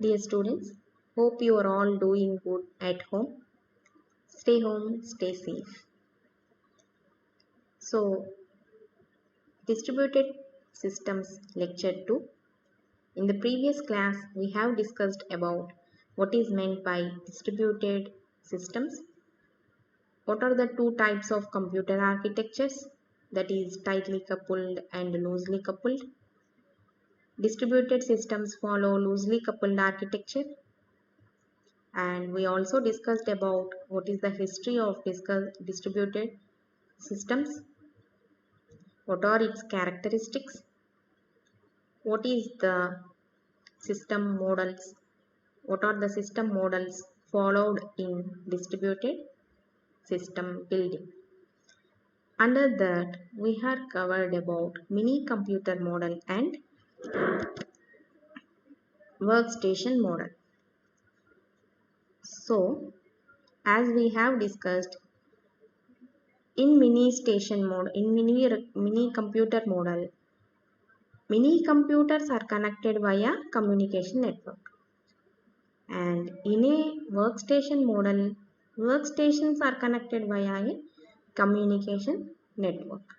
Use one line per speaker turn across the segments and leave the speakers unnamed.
Dear students, hope you are all doing good at home. Stay home, stay safe. So, Distributed Systems Lecture 2. In the previous class, we have discussed about what is meant by distributed systems. What are the two types of computer architectures? That is tightly coupled and loosely coupled. Distributed systems follow loosely coupled architecture, and we also discussed about what is the history of distributed systems, what are its characteristics, what is the system models, what are the system models followed in distributed system building. Under that, we have covered about mini computer model and workstation model. So, as we have discussed, in mini computer model, mini computers are connected via communication network. And in a workstation model, workstations are connected via a communication network.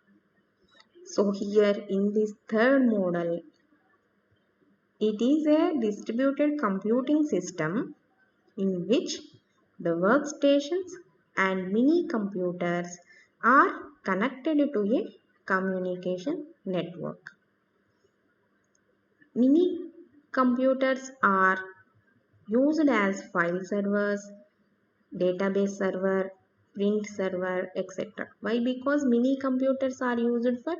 So here in this third model, it is a distributed computing system in which the workstations and mini computers are connected to a communication network. Mini computers are used as file servers, database server, print server, etc. Why? Because mini computers are used for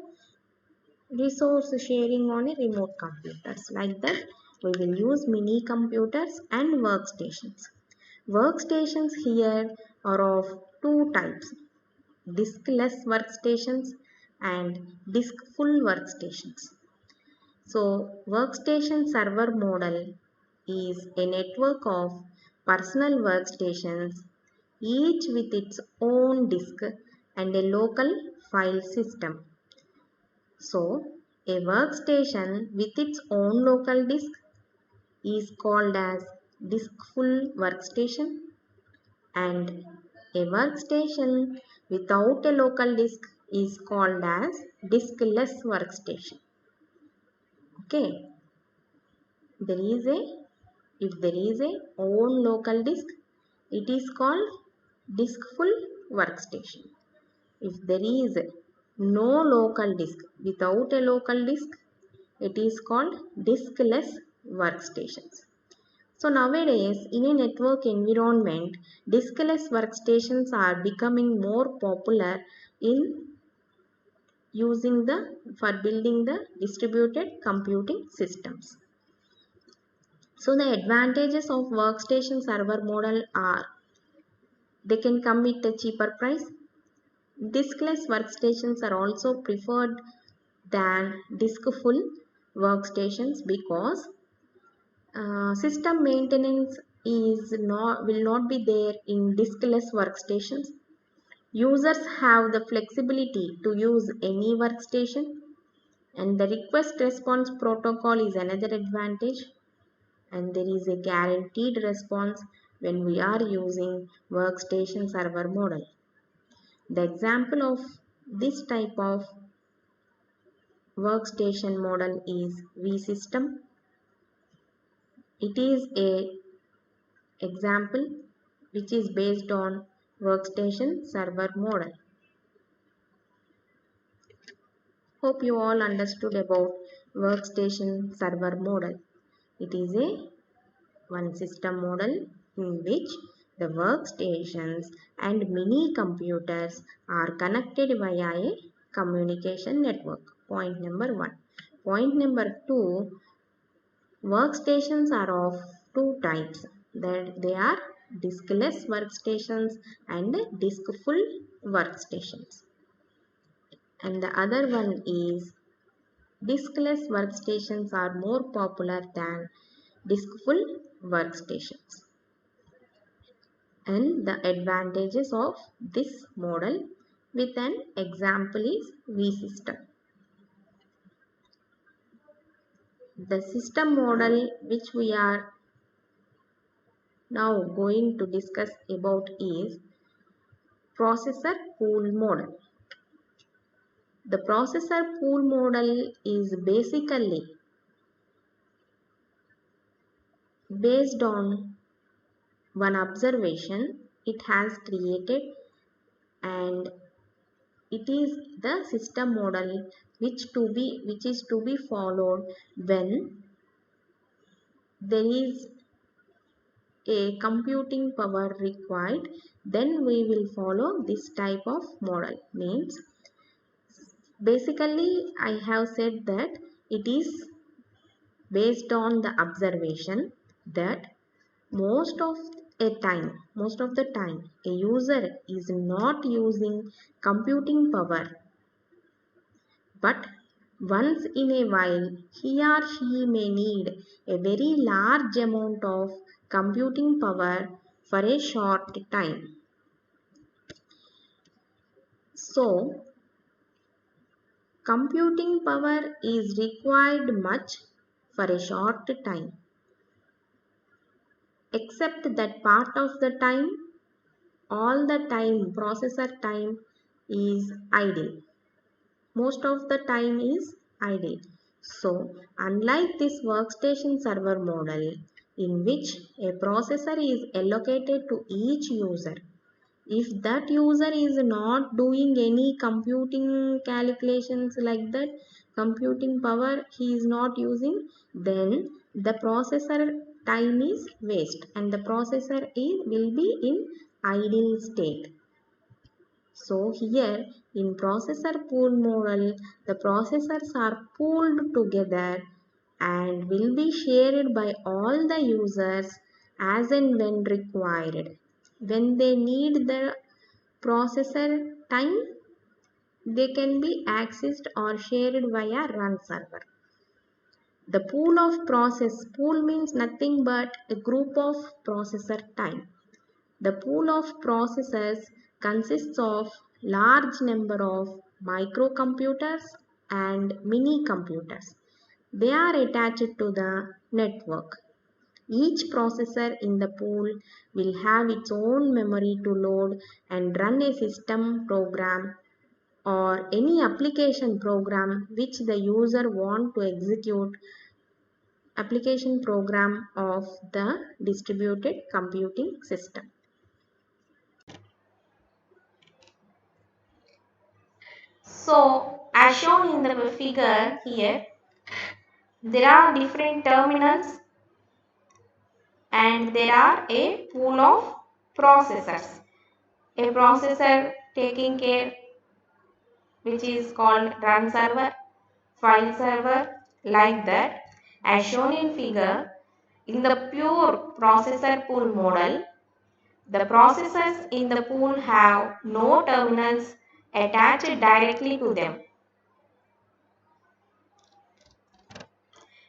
resource sharing on a remote computers. Like that, we will use mini computers and workstations. Workstations here are of two types: diskless workstations and diskful workstations. So, workstation server model is a network of personal workstations, each with its own disk and a local file system. So, a workstation with its own local disk is called as diskful workstation, and a workstation without a local disk is called as diskless workstation. Okay, there is a if there is a own local disk, it is called diskful workstation. If there is no local disk, without a local disk, it is called diskless workstations. So nowadays, in a network environment, diskless workstations are becoming more popular in for building the distributed computing systems. So the advantages of workstation server model are: they can come with a cheaper price. Diskless workstations are also preferred than diskful workstations because system maintenance will not be there in diskless workstations. Users have the flexibility to use any workstation, and the request response protocol is another advantage, and there is a guaranteed response when we are using workstation server model. The example of this type of workstation model is vSystem. It is a example which is based on workstation server model. Hope you all understood about workstation server model. It is a one system model in which the workstations and mini computers are connected via a communication network. Point number 1. Point number 2, workstations are of two types, that they are diskless workstations and diskful workstations. And the other one is diskless workstations are more popular than diskful workstations. And the advantages of this model with an example is vSystem. The system model which we are now going to discuss about is processor pool model. The processor pool model is basically based on one observation it has created, and it is the system model which is to be followed when there is a computing power required. Then we will follow this type of model. Means basically I have said that it is based on the observation that most of the time a user is not using computing power, but once in a while he or she may need a very large amount of computing power for a short time. So computing power is required much for a short time, except that part of the time, all the time processor time is idle. Most of the time is idle. So unlike this workstation server model in which a processor is allocated to each user, if that user is not doing any computing calculations like that, computing power he is not using, then the processor time is waste and the processor will be in idle state. So here in processor pool model, the processors are pooled together and will be shared by all the users as and when required. When they need the processor time, they can be accessed or shared via run server. The pool means nothing but a group of processor time. The pool of processors consists of large number of microcomputers and mini computers. They are attached to the network. Each processor in the pool will have its own memory to load and run a system program or any application program which the user want to execute, application program of the distributed computing system.
So, as shown in the figure here, there are different terminals and there are a pool of processors. A processor taking care, which is called run server, file server, like that. As shown in figure, in the pure processor pool model, the processors in the pool have no terminals attached directly to them,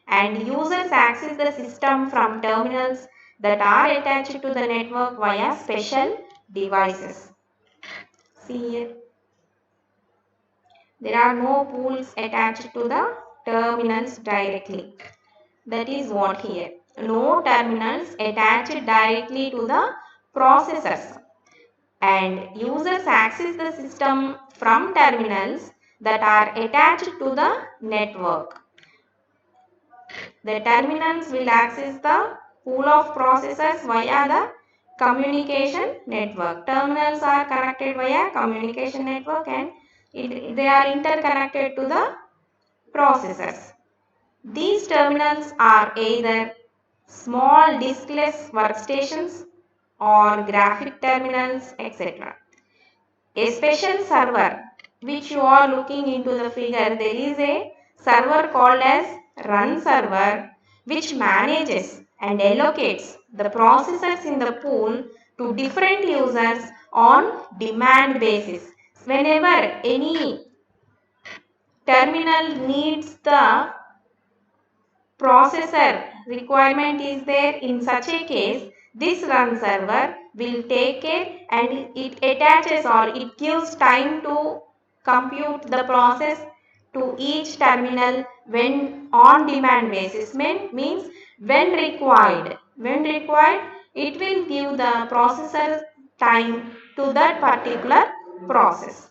and users access the system from terminals that are attached to the network via special devices. See here, there are no pools attached to the terminals directly. That is what here. No terminals attached directly to the processors, and users access the system from terminals that are attached to the network. The terminals will access the pool of processors via the communication network. Terminals are connected via communication network and they are interconnected to the processors. These terminals are either small diskless workstations or graphic terminals, etc. A special server which you are looking into the figure, there is a server called as run server which manages and allocates the processors in the pool to different users on demand basis. Whenever any terminal needs the processor requirement is there, in such a case this run server will take care and it attaches or it gives time to compute the process to each terminal when on demand basis. Means when required It will give the processor time to that particular process.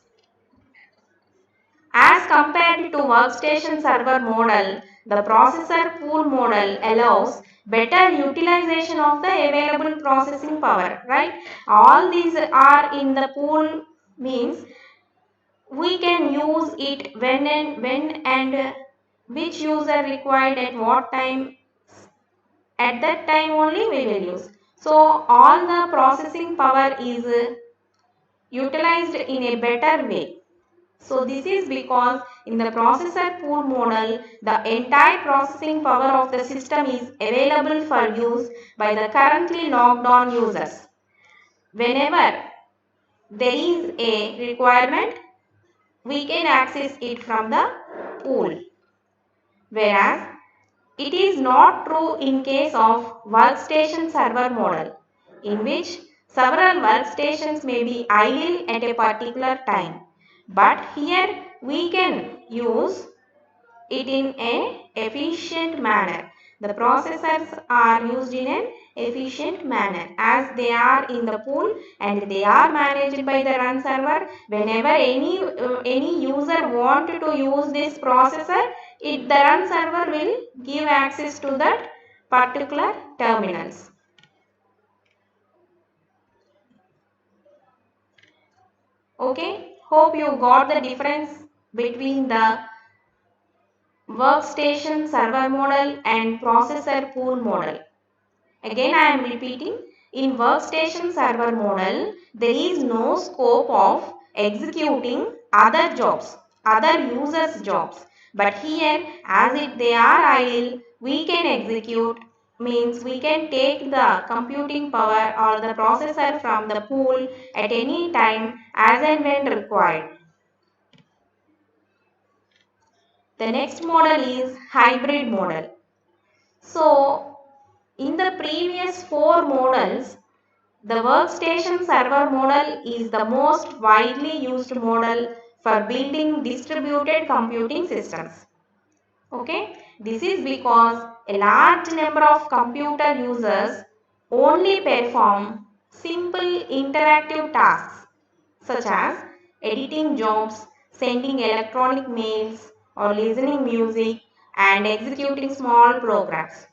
As compared to workstation server model, the processor pool model allows better utilization of the available processing power, right? All these are in the pool means we can use it when and which user required at what time, at that time only we will use. So all the processing power is utilized in a better way. So this is because in the processor pool model, the entire processing power of the system is available for use by the currently logged on users. Whenever there is a requirement, we can access it from the pool. Whereas it is not true in case of workstation server model, in which several workstations may be idle at a particular time. But here we can use it in an efficient manner. The processors are used in an efficient manner as they are in the pool and they are managed by the run server. Whenever any user want to use this processor, the run server will give access to that particular terminals. Okay, hope you got the difference between the workstation server model and processor pool model. Again, I am repeating, in workstation server model, there is no scope of executing other jobs, other users' jobs. But here, as they are idle, we can execute, means we can take the computing power or the processor from the pool at any time as and when required. The next model is hybrid model. So, in the previous four models, the workstation server model is the most widely used model for building distributed computing systems. Okay, this is because a large number of computer users only perform simple interactive tasks such as editing jobs, sending electronic mails, or listening music and executing small programs.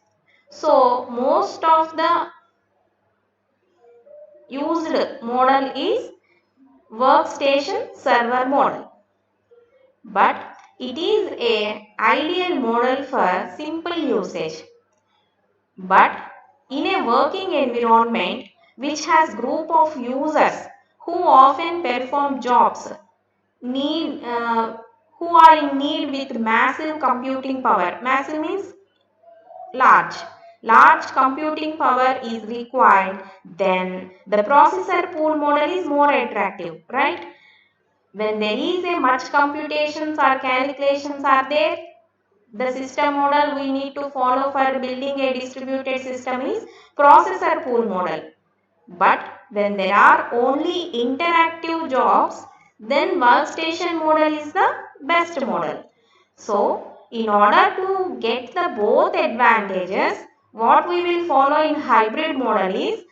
So, most of the used model is workstation server model, but it is a ideal model for simple usage. But in a working environment which has group of users who often perform jobs need who are in need with massive computing power. Massive means large. Large computing power is required, then the processor pool model is more attractive, right? When there is a much computations or calculations are there, the system model we need to follow for building a distributed system is processor pool model. But when there are only interactive jobs, then workstation model is the best model. So, in order to get the both advantages, what we will follow in hybrid model is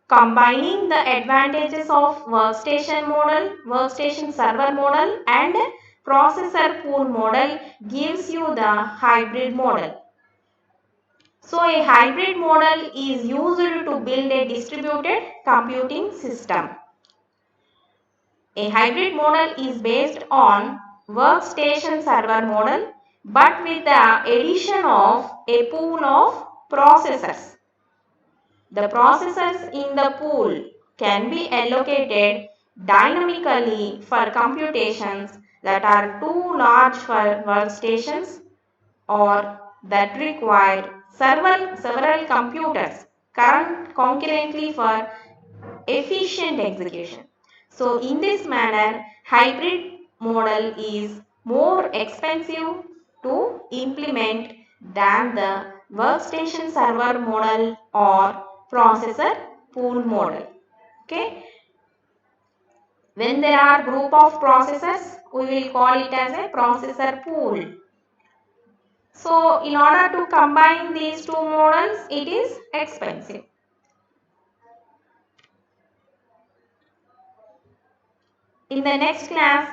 combining the advantages of workstation model, workstation server model and processor pool model gives you the hybrid model. So a hybrid model is used to build a distributed computing system. A hybrid model is based on workstation server model but with the addition of a pool of processors. The processors in the pool can be allocated dynamically for computations that are too large for workstations or that require several computers concurrently for efficient execution. So in this manner, hybrid model is more expensive to implement than the workstation server model or processor pool model. Okay. When there are group of processors, we will call it as a processor pool. So in order to combine these two models, it is expensive. In the next class,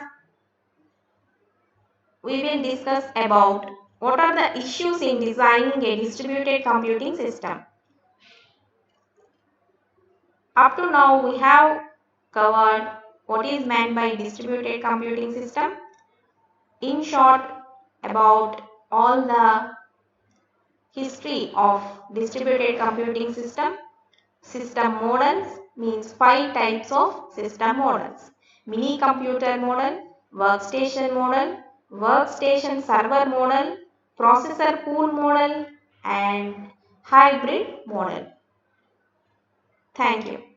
we will discuss about what are the issues in designing a distributed computing system. Up to now, we have covered what is meant by distributed computing system. In short, about all the history of distributed computing system. System models means 5 types of system models. Mini computer model, workstation model, workstation server model, processor pool model and hybrid model. Thank you.